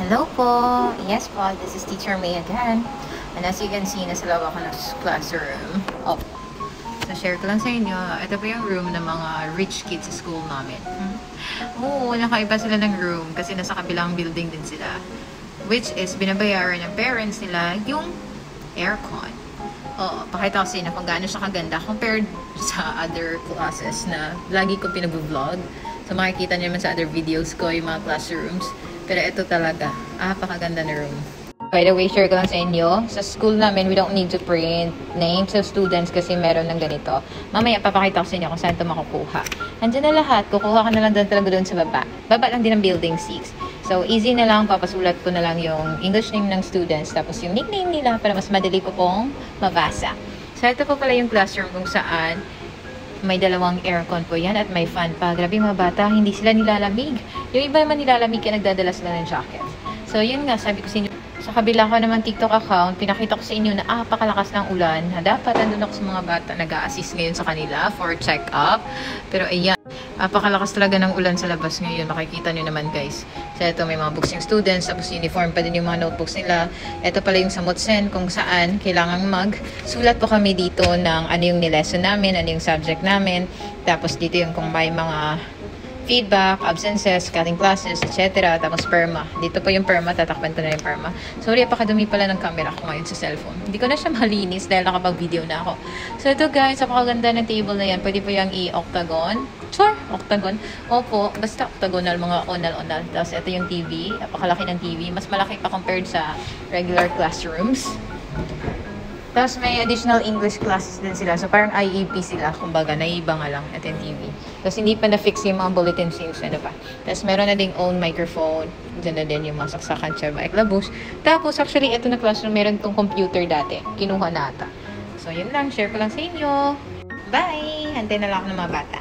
Hello po! Yes po, this is Teacher May again. And as you can see, nasa loob ako ng classroom. Oh. So, share ko lang sa inyo. Ito po yung room ng mga rich kids sa school namin. Oo, nakaiba sila ng room kasi nasa kabilang building din sila. Which is, binabayaran ng parents nila yung aircon. Oo, pakita ko sa inyo kung gaano siya kaganda compared sa other classes na lagi ko pinag-vlog. So, makikita niyo naman sa other videos ko yung mga classrooms. Pero ito talaga, pakaganda na room. By the way, share ko lang sa inyo. Sa school namin, we don't need to print names of students kasi meron ng ganito. Mamaya, papakita ko sa inyo kung saan ito makukuha. Andiyan na lahat. Kukuha ka na lang talaga doon sa baba. Baba lang din ng building 6. So, easy na lang. Papasulat ko na lang yung English name ng students. Tapos yung nickname nila para mas madali ko pong mabasa. So, ito po pala yung classroom kung saan may dalawang aircon po yan at may fan pa. Grabe mga bata, hindi sila nilalamig. Yung iba naman nilalamig kaya nagdadala sila ng jacket. So yun nga, sabi ko sa inyo, sa kabila ko naman TikTok account, pinakita ko sa inyo na pakalakas ng ulan. Dapat andun ako sa mga bata nag-a-assist ngayon sa kanila for check-up. Pero ayan, pakalakas talaga ng ulan sa labas ngayon. Makikita nyo naman guys. So ito may mga books yung students, tapos uniform pa din yung mga notebooks nila. Ito pala yung samotsen kung saan kailangang sulat po kami dito ng ano yung nilesson namin, ano yung subject namin. Tapos dito yung kung may mga feedback, absences, cutting classes, etc. Tapos perma. Dito po yung perma, tatakpan ko na yung perma. Sorry, pakadumi pala ng camera ko ngayon sa cellphone. Hindi ko na siya malinis dahil nakapag-video na ako. So ito guys, napakaganda ng table na yan. Pwede po yung i-octagon. Sure, octagon. Opo, basta octagonal, mga onal-onal. Tapos ito yung TV. Napakalaki ng TV. Mas malaki pa compared sa regular classrooms. Tapos may additional English classes din sila. So parang IEP sila. Kumbaga, naiiba nga lang. Ito yung TV. Tapos hindi pa na-fix yung mga bulletin scenes. Ano pa. Tapos meron na ding own microphone. Diyan na din yung mga saksakan siya. Eklabus. Tapos actually, ito na classroom. Meron tong computer dati. Kinuha na ata. So yun lang. Share ko lang sa inyo. Bye! Hantay na lang ako ng mga bata.